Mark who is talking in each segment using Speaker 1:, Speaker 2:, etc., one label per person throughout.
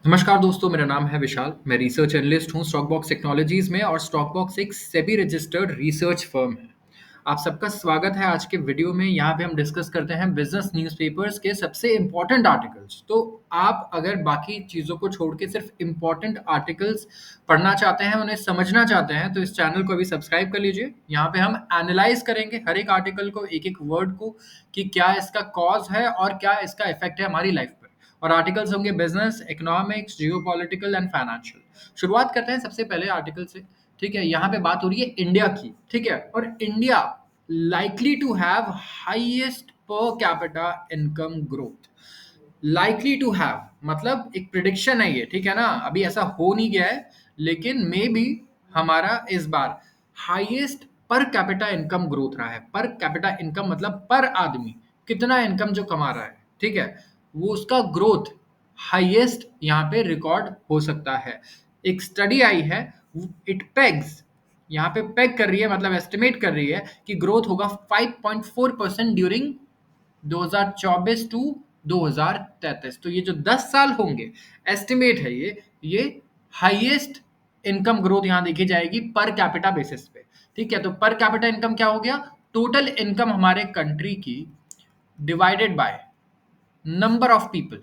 Speaker 1: नमस्कार दोस्तों, मेरा नाम है विशाल। मैं रिसर्च एनालिस्ट हूँ स्टॉकबॉक्स टेक्नोलॉजीज में और स्टॉकबॉक्स एक सेबी रजिस्टर्ड रिसर्च फर्म है। आप सबका स्वागत है आज के वीडियो में। यहाँ पे हम डिस्कस करते हैं बिजनेस न्यूज़पेपर्स के सबसे इम्पोर्टेंट आर्टिकल्स। तो आप अगर बाकी चीज़ों को छोड़ के सिर्फ इम्पोर्टेंट आर्टिकल्स पढ़ना चाहते हैं, उन्हें समझना चाहते हैं, तो इस चैनल को अभी सब्सक्राइब कर लीजिए। यहाँ पे हम एनालाइज करेंगे हर एक आर्टिकल को, एक एक वर्ड को, कि क्या इसका कॉज है और क्या इसका इफेक्ट है हमारी लाइफ पर। और आर्टिकल्स होंगे business, economics, geopolitical and financial. शुरुआत करते हैं सबसे पहले आर्टिकल से। ठीक है, यहाँ पे बात हो रही है इंडिया की। ठीक है, और India likely to have highest per capita income growth. Likely to have मतलब एक प्रिडिक्शन है ये, ठीक है ना। अभी ऐसा हो नहीं गया है, लेकिन मे बी हमारा इस बार highest per capita income growth रहा है। पर कैपिटा इनकम मतलब पर आदमी कितना इनकम जो कमा रहा है, ठीक है, वो उसका ग्रोथ हाईएस्ट यहाँ पे रिकॉर्ड हो सकता है। एक स्टडी आई है, इट पेग्स, यहाँ पे पेग कर रही है, मतलब एस्टिमेट कर रही है कि ग्रोथ होगा 5.4% ड्यूरिंग 2024 टू 2033। तो ये जो 10 साल होंगे, एस्टिमेट है ये हाईएस्ट इनकम ग्रोथ यहाँ देखी जाएगी पर कैपिटा बेसिस पे। ठीक है, तो पर कैपिटा इनकम क्या हो गया? टोटल इनकम हमारे कंट्री की divided by number of people.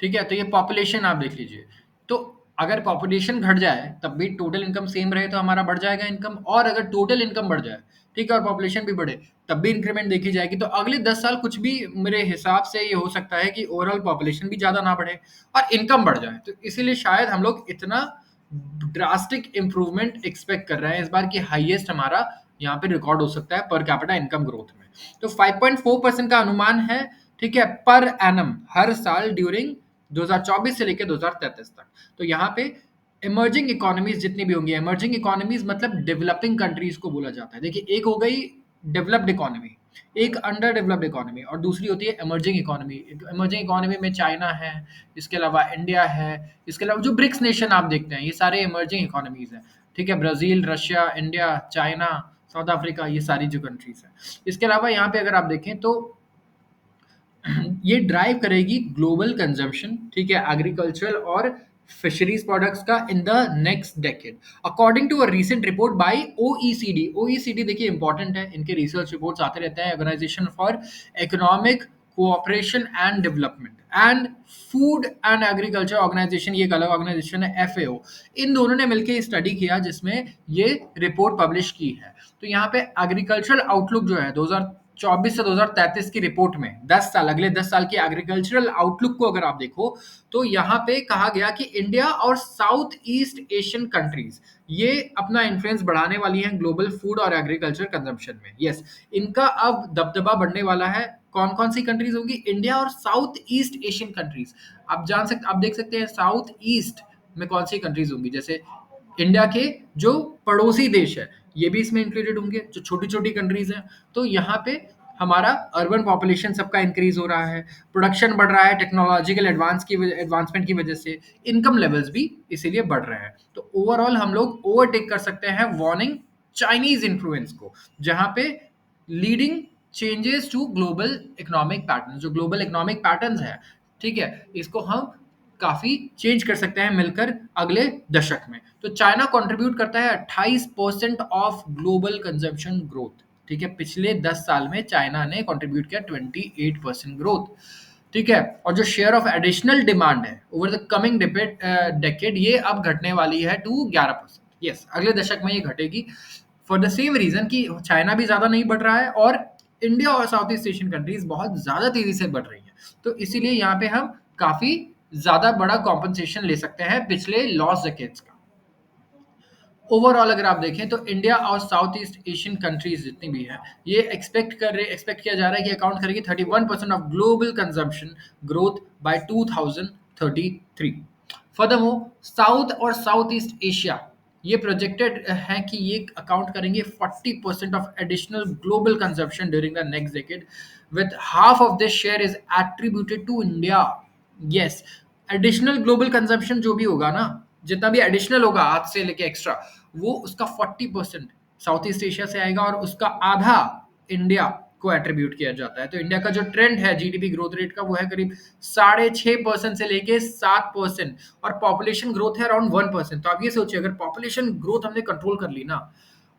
Speaker 1: ठीक है, तो ये पॉपुलेशन आप देख लीजिए। तो अगर पॉपुलेशन घट जाए तब भी टोटल इनकम सेम रहे तो हमारा बढ़ जाएगा इनकम, और अगर टोटल इनकम बढ़ जाए, ठीक है, और पॉपुलेशन भी बढ़े, तब भी इंक्रीमेंट देखी जाएगी। तो अगले 10 साल कुछ भी मेरे हिसाब से ये हो सकता है कि ओवरऑल पॉपुलेशन भी ज़्यादा ना बढ़े और इनकम बढ़ जाए। तो इसीलिए शायद हम लोग इतना ड्रास्टिक इंप्रूवमेंट एक्सपेक्ट कर रहे हैं इस बार की हाईएस्ट हमारा यहाँ पे रिकॉर्ड हो सकता है पर कैपिटा इनकम ग्रोथ में। तो 5.4% का अनुमान है, ठीक है, पर एनम हर साल ड्यूरिंग 2024 से लेकर 2033 तक। तो यहाँ पे इमर्जिंग इकोनॉमीज जितनी भी होंगी, इमर्जिंग इकोनॉमीज मतलब डेवलपिंग कंट्रीज को बोला जाता है। देखिए, एक हो गई डेवलप्ड इकोनॉमी, एक अंडर डेवलप्ड इकोनॉमी, और दूसरी होती है इमर्जिंग इकोनॉमी। इमर्जिंग इकोनॉमी में चाइना है, इसके अलावा इंडिया है, इसके अलावा जो ब्रिक्स नेशन आप देखते हैं, ये सारे इमर्जिंग इकोनॉमीज हैं। ठीक है, Brazil, Russia, India, China, south Africa, ये सारी जो कंट्रीज हैं। इसके अलावा यहाँ पे अगर आप देखें तो ये ड्राइव करेगी ग्लोबल कंजम्पशन, ठीक है, एग्रीकल्चरल और फिशरीज प्रोडक्ट्स का in the next decade, according to a recent report by OECD. OECD देखिए इंपॉर्टेंट है, इनके रिसर्च रिपोर्ट्स आते रहते हैं। Organisation for economic cooperation and development and food and agriculture organisation, ये एक अलग ऑर्गेनाइजेशन है, एफएओ। इन दोनों ने मिलकर स्टडी किया जिसमें ये रिपोर्ट पब्लिश की है। तो यहाँ पे एग्रीकल्चरल आउटलुक जो है 2024 से 2033 की रिपोर्ट में 10 साल, अगले 10 साल की एग्रीकल्चरल आउटलुक को अगर आप देखो, तो यहाँ पे कहा गया कि इंडिया और साउथ ईस्ट एशियन कंट्रीज ये अपना इन्फ्लुएंस बढ़ाने वाली हैं ग्लोबल फूड और एग्रीकल्चर कंजम्पशन में। यस, इनका अब दबदबा बढ़ने वाला है। कौन कौन सी कंट्रीज होंगी? इंडिया और साउथ ईस्ट एशियन कंट्रीज। आप देख सकते हैं साउथ ईस्ट में कौन सी कंट्रीज होंगी। जैसे इंडिया के जो पड़ोसी देश है, ये भी इसमें इंक्लूडेड होंगे, जो छोटी छोटी कंट्रीज हैं। तो यहाँ पे हमारा अर्बन पॉपुलेशन सबका इंक्रीज हो रहा है, प्रोडक्शन बढ़ रहा है टेक्नोलॉजिकल एडवांसमेंट की वजह से, इनकम लेवल्स भी इसीलिए बढ़ रहे हैं। तो ओवरऑल हम लोग ओवरटेक कर सकते हैं वार्निंग चाइनीज इन्फ्लुएंस को, जहाँ पे leading changes to global economic pattern, जो ग्लोबल इकोनॉमिक पैटर्न्स है, ठीक है, इसको हम काफी चेंज कर सकते हैं मिलकर अगले दशक में। तो चाइना कंट्रीब्यूट करता है 28% ऑफ ग्लोबल कंजम्पशन ग्रोथ। ठीक है, पिछले 10 साल में चाइना ने कंट्रीब्यूट किया 28% ग्रोथ। ठीक है, और जो शेयर ऑफ एडिशनल डिमांड है ओवर द कमिंग डेकेड, ये अब घटने वाली है टू 11%। यस, अगले दशक में ये घटेगी फॉर द सेम रीजन कि चाइना भी ज्यादा नहीं बढ़ रहा है और इंडिया और साउथ ईस्ट एशियन कंट्रीज बहुत ज्यादा तेजी से बढ़ रही है। तो इसीलिए यहाँ पे हम काफी ज्यादा बड़ा कॉम्पनसेशन ले सकते हैं पिछले लॉस डेकेड्स का। ओवरऑल अगर आप देखें तो इंडिया और साउथ ईस्ट एशियन कंट्रीज जितनी भी हैं, ये एक्सपेक्ट किया जा रहा है कि अकाउंट करेगी 31% of global consumption growth by 2033। Furthermore south और साउथ ईस्ट एशिया ये प्रोजेक्टेड है कि ये अकाउंट करेंगे 40% of additional global consumption during the next decade, with half of this share is attributed to India. Yes, additional global consumption जो भी होगा ना, जितना भी एडिशनल होगा आज से लेके एक्स्ट्रा, वो उसका 40% साउथ ईस्ट एशिया से आएगा और उसका आधा इंडिया को एट्रीब्यूट किया जाता है। तो इंडिया का जो ट्रेंड है जीडीपी ग्रोथ रेट का वो है करीब 6.5% से लेके 7% और पॉपुलेशन ग्रोथ है अराउंड 1%। तो आप ये सोचिए अगर पॉपुलेशन ग्रोथ हमने कंट्रोल कर ली ना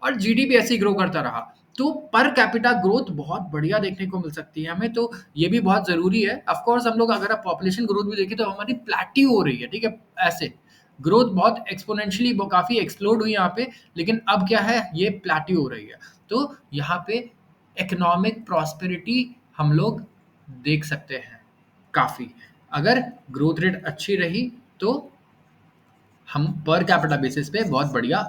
Speaker 1: और जीडीपी ऐसे ही ग्रो करता रहा तो पर कैपिटा ग्रोथ बहुत बढ़िया देखने को मिल सकती है हमें। तो ये भी बहुत जरूरी है। ऑफ कोर्स हम लोग अगर आप पॉपुलेशन ग्रोथ भी देखें तो हमारी प्लेट्यू हो रही है, ठीक है, ऐसे ग्रोथ बहुत एक्सपोनेंशियली काफी एक्सप्लोड हुई यहाँ पे, लेकिन अब क्या है ये प्लेट्यू हो रही है। तो यहाँ पे इकोनॉमिक प्रॉस्पेरिटी हम लोग देख सकते हैं काफी। अगर ग्रोथ रेट अच्छी रही तो हम पर कैपिटा बेसिस पे बहुत बढ़िया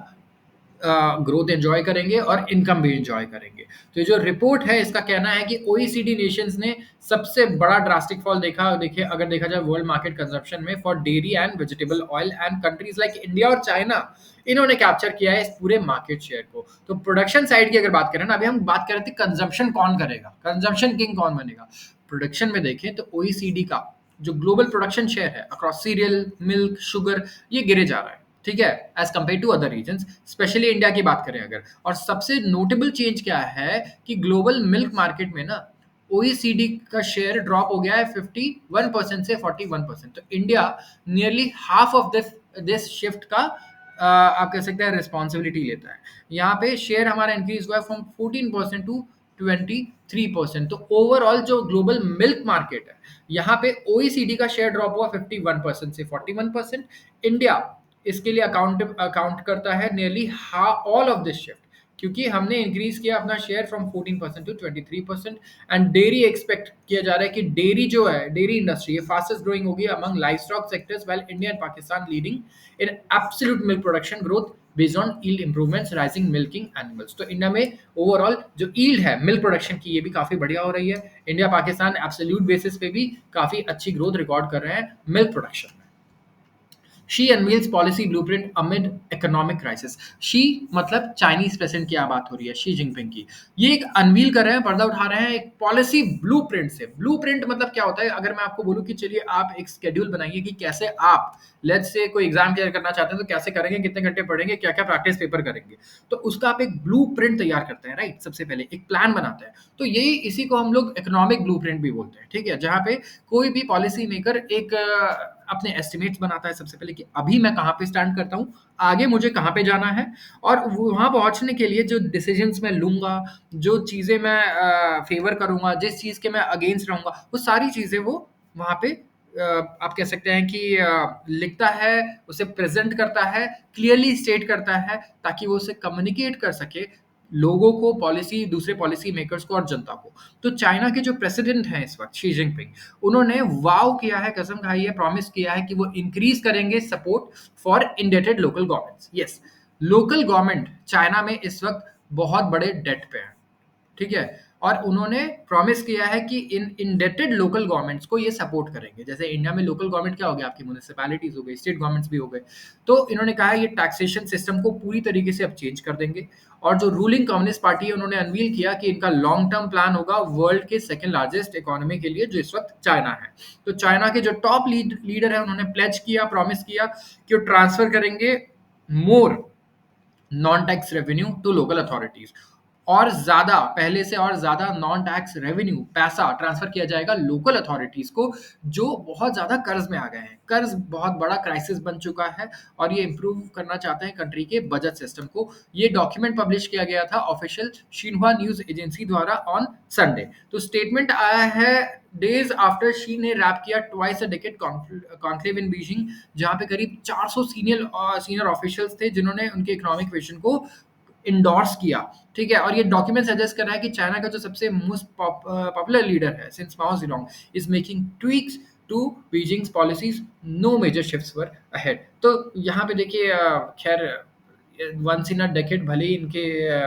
Speaker 1: ग्रोथ एंजॉय करेंगे और इनकम भी एंजॉय करेंगे। तो ये जो रिपोर्ट है इसका कहना है कि ओईसीडी नेशंस ने सबसे बड़ा ड्रास्टिक फॉल देखा। देखिए अगर देखा जाए वर्ल्ड मार्केट कंजप्शन में for dairy and vegetable oil and countries like India और चाइना, इन्होंने कैप्चर किया है इस पूरे मार्केट शेयर को। तो प्रोडक्शन साइड की अगर बात करें ना, अभी हम बात कर रहे थे कंजम्पशन कौन करेगा, कंजम्पशन किंग कौन बनेगा। प्रोडक्शन में देखें तो ओईसीडी का जो ग्लोबल प्रोडक्शन शेयर है अक्रॉस सीरियल, मिल्क, शुगर, ये गिरे जा रहा है, ठीक है, as compared to other regions, especially India की बात करें अगर। और सबसे नोटेबल चेंज क्या है कि ग्लोबल मिल्क मार्केट में ना ओईसीडी का शेयर ड्रॉप हो गया है 51% से 41%। तो India nearly half of this shift का आप कह सकते हैं रिस्पॉन्सिबिलिटी लेता है। यहाँ पे शेयर हमारा इंक्रीज हुआ है फ्रॉम 14% टू 23%। तो ओवरऑल जो ग्लोबल मिल्क मार्केट है यहाँ पे ओईसीडी का शेयर ड्रॉप हुआ 51% से 41%। इंडिया इसके लिए अकाउंट करता है nearly all of this shift, क्योंकि हमने इंक्रीज किया अपना share from 14% to 23%। And dairy expect किया जा रहा है कि डेयरी जो है, डेयरी इंडस्ट्री ये फास्टेस्ट ग्रोइंग होगी among livestock sectors, while India and Pakistan leading in absolute milk production growth based on yield improvements rising milking animals. तो इंडिया में ओवरऑल जो ईल्ड है मिल्क प्रोडक्शन की ये भी काफी बढ़िया हो रही है। इंडिया पाकिस्तान एब्सोल्यूट बेसिस पे भी काफी अच्छी ग्रोथ रिकॉर्ड कर रहे हैं मिल्क प्रोडक्शन में। She unveils policy blueprint amid economic crisis. She मतलब चाइनीज प्रेसिडेंट की बात हो रही है, शी जिनपिंग की। ये एक अनवील कर रहे हैं, पर्दा उठा रहे हैं एक पॉलिसी ब्लूप्रिंट से। ब्लूप्रिंट मतलब क्या होता है, अगर मैं आपको बोलूं कि चलिए आप एक शेड्यूल बनाइए कि कैसे आप लेट्स से कोई एग्जाम क्लियर करना चाहते हैं तो कैसे करेंगे, कितने घंटे पढ़ेंगे, क्या क्या प्रैक्टिस पेपर करेंगे, तो उसका आप एक ब्लूप्रिंट तैयार करते हैं, राइट। सबसे पहले एक प्लान बनाते हैं। तो यही इसी को हम लोग इकोनॉमिक ब्लूप्रिंट भी बोलते हैं, ठीक है, जहां पे कोई भी पॉलिसी मेकर एक अपने एस्टिमेट्स बनाता है सबसे पहले कि अभी मैं कहाँ पे स्टैंड करता हूँ, आगे मुझे कहाँ पे जाना है, और वहां पहुंचने के लिए जो डिसीजंस मैं लूंगा, जो चीजें मैं फेवर करूंगा, जिस चीज के मैं अगेंस्ट रहूंगा, वो सारी चीजें वो वहां पे आप कह सकते हैं कि लिखता है, उसे प्रेजेंट करता है, क्लियरली स्टेट करता है, ताकि वो उसे कम्युनिकेट कर सके लोगों को, पॉलिसी, दूसरे पॉलिसी मेकर्स को और जनता को। तो चाइना के जो प्रेसिडेंट हैं इस वक्त, शी जिनपिंग, उन्होंने वाव किया है, कसम खाई है, प्रॉमिस किया है कि वो इंक्रीज करेंगे support for indebted local governments. Yes, local government China में इस वक्त बहुत बड़े डेट पे है, ठीक है, और उन्होंने प्रॉमिस किया है कि इन इंडेटेड लोकल गवर्नमेंट्स को ये सपोर्ट करेंगे। जैसे इंडिया में लोकल गवर्नमेंट क्या हो गया, आपकी म्यूनिसिपैलिटीज हो गई, स्टेट गवर्नमेंट्स भी हो गए। तो इन्होंने कहा है ये टैक्सेशन सिस्टम को पूरी तरीके से अब चेंज कर देंगे। और जो रूलिंग कम्युनिस्ट पार्टी है उन्होंने अनवील किया कि इनका लॉन्ग टर्म प्लान होगा वर्ल्ड के सेकंड लार्जेस्ट इकोनॉमी के लिए, जो इस वक्त चाइना है। तो चाइना के जो टॉप लीडर है उन्होंने प्लेज किया, प्रॉमिस किया कि वो ट्रांसफर करेंगे more non tax revenue to local authorities, और ज्यादा, पहले से और ज्यादा नॉन टैक्स रेवेन्यू पैसा ट्रांसफर किया जाएगा लोकल अथॉरिटीज को, जो बहुत ज्यादा कर्ज में आ गए हैं। कर्ज बहुत बड़ा क्राइसिस बन चुका है और ये इंप्रूव करना चाहते हैं कंट्री के बजट सिस्टम को। ये डॉक्यूमेंट पब्लिश किया गया था ऑफिशियल शिन्हुआ न्यूज एजेंसी द्वारा ऑन संडे। तो स्टेटमेंट आया है डेज आफ्टर शी ने रैप किया twice a decade conclave in Beijing, जहां पे करीब 400 सीनियर ऑफिशियल्स थे जिन्होंने उनके इकोनॉमिक विजन को इंडोर्स किया, ठीक है। और ये डॉक्यूमेंट सजेस्ट कर रहा है कि चाइना का जो सबसे मोस्ट पॉपुलर लीडर है since Mao Zedong is making tweaks to Beijing's policies, no major shifts were ahead. तो यहाँ पे देखिए खैर वंस इन अ डेकेड भले ही इनके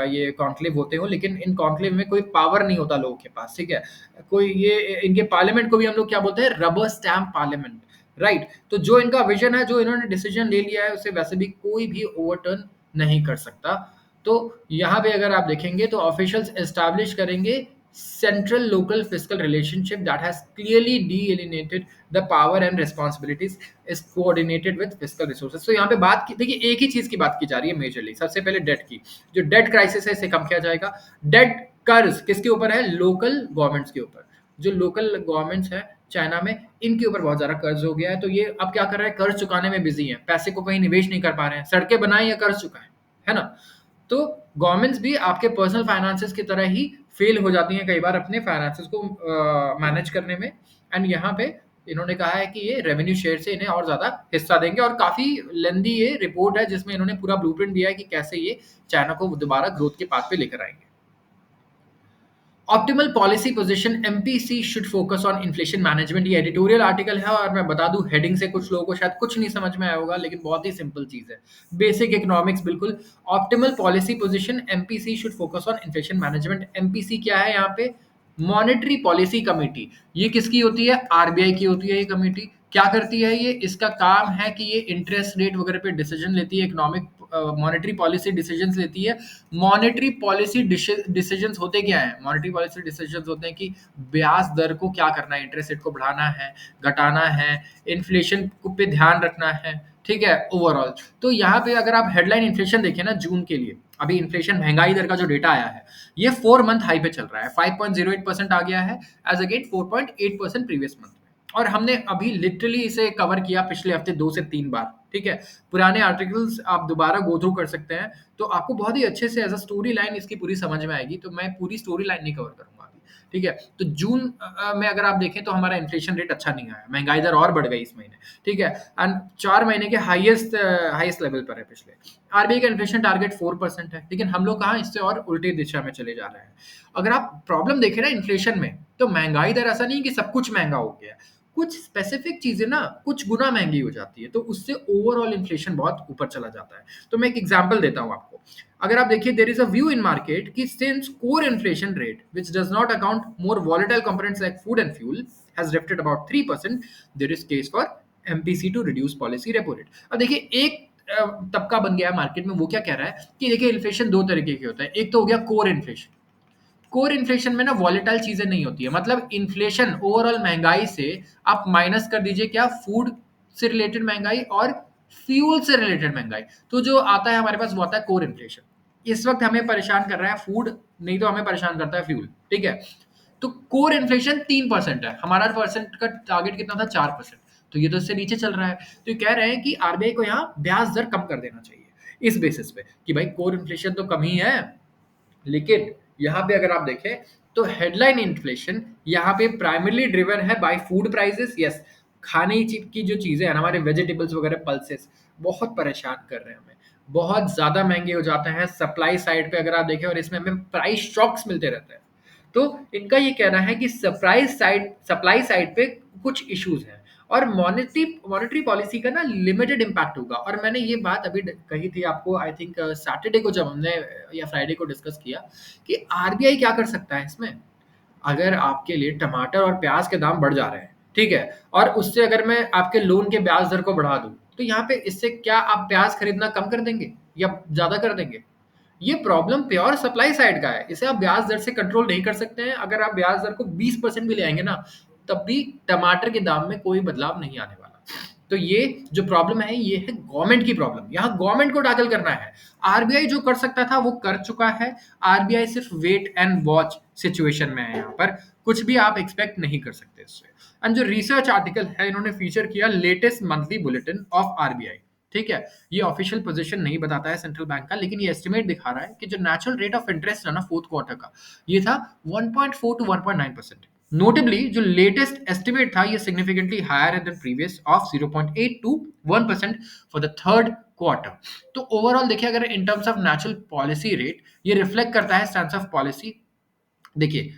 Speaker 1: ये कॉन्क्लेव होते हो, लेकिन इन कॉन्क्लेव में कोई पावर नहीं होता लोगों के पास, ठीक है। कोई ये इनके पार्लियामेंट को भी हम लोग क्या बोलते हैं, रबर स्टैम्प पार्लियामेंट, राइट। तो जो इनका विजन है, जो इन्होंने डिसीजन ले लिया है, उसे वैसे भी कोई भी ओवरटर्न नहीं कर सकता। तो यहाँ पे अगर आप देखेंगे तो ऑफिशियल्स एस्टैब्लिश करेंगे central local fiscal relationship that has clearly delineated the power and responsibilities is coordinated with fiscal resources. तो यहाँ पे बात की, देखिए एक ही चीज की बात की जा रही है मेजरली। सबसे पहले डेट की, जो डेट क्राइसिस है इसे कम किया जाएगा। डेट कर्ज किसके ऊपर है? लोकल गवर्नमेंट्स के ऊपर। जो लोकल गवर्नमेंट्स है चाइना में, इनके ऊपर बहुत ज्यादा कर्ज हो गया है। तो ये अब क्या कर रहे हैं? कर्ज चुकाने में बिजी है, पैसे को कहीं निवेश नहीं कर पा रहे हैं, सड़कें बनाए या कर्ज चुकाएं, है ना? तो गवर्नमेंट्स भी आपके पर्सनल फाइनेंसेस की तरह ही फेल हो जाती हैं कई बार अपने फाइनेंसेस को मैनेज करने में। एंड यहाँ पे इन्होंने कहा है कि ये रेवेन्यू शेयर से इन्हें और ज्यादा हिस्सा देंगे, और काफी लेंदी ये रिपोर्ट है जिसमें इन्होंने पूरा ब्लूप्रिंट दिया है कि कैसे ये चाइना को दोबारा ग्रोथ के पाथ पे लेकर आएंगे। Optimal policy position MPC should focus on inflation management, ये एडिटोरियल आर्टिकल है, और मैं बता दूं हेडिंग से कुछ लोगों को शायद कुछ नहीं समझ में आया होगा, लेकिन बहुत ही सिंपल चीज है, बेसिक इकोनॉमिक्स बिल्कुल। Optimal policy position MPC should focus on inflation management. MPC क्या है यहाँ पे? Monetary policy committee. ये किसकी होती है? आरबीआई की होती है ये कमेटी। क्या करती है ये? इसका काम है कि ये इंटरेस्ट रेट वगैरह पे डिसीजन लेती है, इकोनॉमिक मॉनेटरी पॉलिसी डिसीजंस लेती है। मॉनेटरी पॉलिसी डिसीजंस होते क्या है? मॉनेटरी पॉलिसी डिसीजंस होते हैं कि ब्याज दर को क्या करना है, इंटरेस्ट रेट को बढ़ाना है, घटाना है, इन्फ्लेशन पे ध्यान रखना है, ठीक है, ओवरऑल। तो यहाँ पे अगर आप हेडलाइन इन्फ्लेशन देखें ना जून के लिए, अभी इन्फ्लेशन महंगाई दर का जो डेटा आया है, ये 4 मंथ हाई पे चल रहा है, 5.08% आ गया है एज अगेंस्ट 4.8% प्रीवियस मंथ में। और हमने अभी लिटरली इसे कवर किया पिछले हफ्ते 2 से 3 बार, ठीक है। पुराने आर्टिकल्स आप दोबारा गो थ्रू कर सकते हैं, तो आपको बहुत ही अच्छे से एज अ स्टोरी लाइन इसकी पूरी समझ में आएगी। तो मैं पूरी स्टोरी लाइन नहीं कवर करूंगा अभी, ठीक है। तो जून में अगर आप देखें तो हमारा इन्फ्लेशन रेट अच्छा नहीं आया, महंगाई दर और बढ़ गई इस महीने, ठीक है। एंड 4 महीने के हाईएस्ट लेवल पर है पिछले। आरबीआई का इन्फ्लेशन टारगेट 4% है, लेकिन हम लोग कहाँ इससे और उल्टी दिशा में चले जा रहे हैं। अगर आप प्रॉब्लम देखें ना इन्फ्लेशन में, तो महंगाई दर ऐसा नहीं कि सब कुछ महंगा हो गया, कुछ स्पेसिफिक चीजें ना कुछ गुना महंगी हो जाती है, तो उससे ओवरऑल इन्फ्लेशन बहुत ऊपर चला जाता है। तो मैं एक एग्जांपल देता हूं आपको। अगर आप देखिए, there is a view in market कि since core inflation rate which does not account more volatile components like food and fuel has drifted about 3%, there is case for MPC to reduce policy repo rate. अब देखिए, एक तबका बन गया है market में, वो क्या कह रहा है कि देखिए इन्फ्लेशन दो तरीके के होता है। एक तो हो गया कोर इन्फ्लेशन। कोर इन्फ्लेशन में ना वॉलेटाइल चीजें नहीं होती है, मतलब इन्फ्लेशन ओवरऑल महंगाई से आप माइनस कर दीजिए क्या, फूड से रिलेटेड महंगाई और फ्यूल से रिलेटेड महंगाई, तो जो आता है हमारे पास वो आता है कोर इन्फ्लेशन। इस वक्त हमें परेशान कर रहा है फूड, नहीं तो हमें परेशान करता है फ्यूल, ठीक है। तो कोर इन्फ्लेशन 3% है, हमारा परसेंट का टारगेट कितना था? 4%। तो ये तो इससे नीचे चल रहा है। तो ये कह रहे हैं कि आरबीआई को यहाँ ब्याज दर कम कर देना चाहिए इस बेसिस पे कि भाई कोर इन्फ्लेशन तो कम ही है, लेकिन यहाँ पे अगर आप देखें तो हेडलाइन इन्फ्लेशन यहाँ पे प्राइमरली ड्रिवन है बाय फूड प्राइसेस। यस, खाने की जो चीजें हैं ना, हमारे वेजिटेबल्स वगैरह, पल्सेस बहुत परेशान कर रहे हैं हमें, बहुत ज्यादा महंगे हो जाते हैं सप्लाई साइड पे अगर आप देखें, और इसमें हमें प्राइस शॉक्स मिलते रहते हैं। तो इनका ये कहना है कि सप्लाई साइड पे कुछ इश्यूज हैं, और मॉनेटरी पॉलिसी का ना लिमिटेड इम्पैक्ट होगा। और मैंने ये बात अभी कही थी आपको, आई थिंक सैटरडे को, जब हमने या फ्राइडे को डिस्कस किया कि आरबीआई क्या कर सकता है इसमें। अगर आपके लिए टमाटर और प्याज के दाम बढ़ जा रहे हैं, ठीक है, और उससे अगर मैं आपके लोन के ब्याज दर को बढ़ा दूं, तो यहाँ पे इससे क्या आप प्याज खरीदना कम कर देंगे या ज्यादा कर देंगे? ये प्रॉब्लम प्योर सप्लाई साइड का है, इसे आप ब्याज दर से कंट्रोल नहीं कर सकते हैं। अगर आप ब्याज दर को 20% भी ले आएंगे ना, तब भी टमाटर के दाम में कोई बदलाव नहीं आने वाला। तो ये जो प्रॉब्लम है, ये है गवर्नमेंट की प्रॉब्लम, यहाँ गवर्नमेंट को टैकल करना है। आरबीआई जो कर सकता था वो कर चुका है। आरबीआई सिर्फ वेट एंड वॉच सिचुएशन में है, यहाँ पर कुछ भी आप एक्सपेक्ट नहीं कर सकते इससे। एंड जो रिसर्च आर्टिकल है, इन्होंने फीचर किया latest monthly bulletin of RBI, ठीक है। ये ऑफिशियल पोजीशन नहीं बताता है सेंट्रल बैंक का, लेकिन ये एस्टिमेट दिखा रहा है कि जो नेचुरल रेट ऑफ इंटरेस्ट है ना फोर्थ क्वार्टर का, ये था 1.4 टू 1.9%। नोटेबली जो लेटेस्ट एस्टिमेट था, ये significantly higher than previous of 0.8 to 1% for the third quarter. तो ओवरऑल देखिए, अगर in terms of natural policy rate, ये रिफ्लेक्ट करता है स्टैंस ऑफ पॉलिसी। देखिए,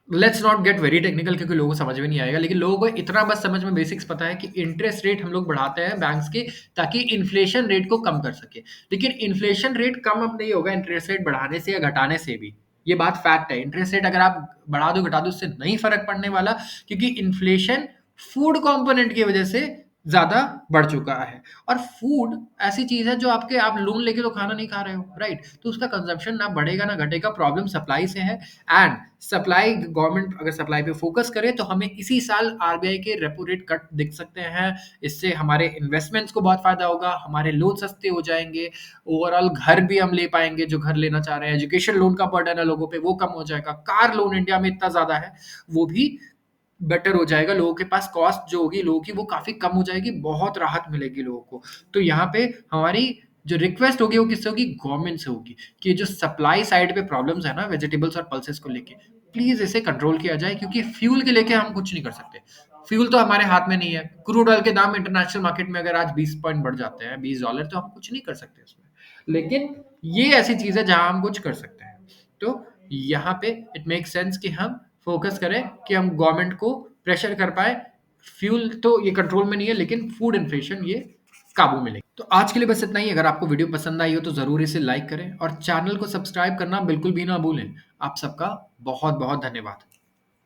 Speaker 1: let's not get very technical क्योंकि लोगों को समझ में नहीं आएगा, लेकिन लोगों को इतना बस समझ में बेसिक्स पता है कि इंटरेस्ट रेट हम लोग बढ़ाते हैं बैंक्स के, ताकि इन्फ्लेशन रेट को कम कर सके। लेकिन इन्फ्लेशन रेट कम अब नहीं होगा इंटरेस्ट रेट बढ़ाने से या घटाने से भी, ये बात फैक्ट है। इंटरेस्ट रेट अगर आप बढ़ा दो घटा दो, उससे नहीं फर्क पड़ने वाला, क्योंकि इन्फ्लेशन फूड कंपोनेंट की वजह से ज़्यादा बढ़ चुका है। और फूड ऐसी चीज़ है जो आपके आप लोन लेके तो खाना नहीं खा रहे हो, राइट? तो उसका कंज़म्पशन ना बढ़ेगा ना घटेगा, प्रॉब्लम सप्लाई से है। एंड सप्लाई गवर्नमेंट अगर सप्लाई पे फ़ोकस करे तो हमें इसी साल आरबीआई के रेपो रेट कट दिख सकते हैं। इससे हमारे इन्वेस्टमेंट्स को बहुत फ़ायदा होगा, हमारे लोन सस्ते हो जाएँगे, ओवरऑल घर भी हम ले पाएँगे जो घर लेना चाह रहे हैं, एजुकेशन लोन का बर्डन है लोगों पे वो कम हो जाएगा, कार लोन इंडिया में इतना ज़्यादा है, वो भी बेटर हो जाएगा, लोगों के पास कॉस्ट जो होगी लोगों की वो काफ़ी कम हो जाएगी, बहुत राहत मिलेगी लोगों को। तो यहाँ पे हमारी जो रिक्वेस्ट होगी वो किससे होगी? गवर्नमेंट से होगी कि ये जो सप्लाई साइड पे प्रॉब्लम्स है ना वेजिटेबल्स और पल्सेस को लेके, प्लीज़ इसे कंट्रोल किया जाए क्योंकि फ्यूल के लेके हम कुछ नहीं कर सकते। फ्यूल तो हमारे हाथ में नहीं है। क्रूड ऑयल के दाम इंटरनेशनल मार्केट में अगर आज 20 पॉइंट बढ़ जाते हैं, $20 तो हम कुछ नहीं कर सकते उसमें। लेकिन ये ऐसी चीज़ है जहाँ हम कुछ कर सकते हैं। तो यहाँ पे इट मेक सेंस कि हम फोकस करें कि हम गवर्नमेंट को प्रेशर कर पाए। फ्यूल तो ये कंट्रोल में नहीं है लेकिन फूड इन्फ्लेशन ये काबू में लें। तो आज के लिए बस इतना ही। अगर आपको वीडियो पसंद आई हो तो ज़रूर इसे लाइक करें और चैनल को सब्सक्राइब करना बिल्कुल भी ना भूलें। आप सबका बहुत बहुत धन्यवाद।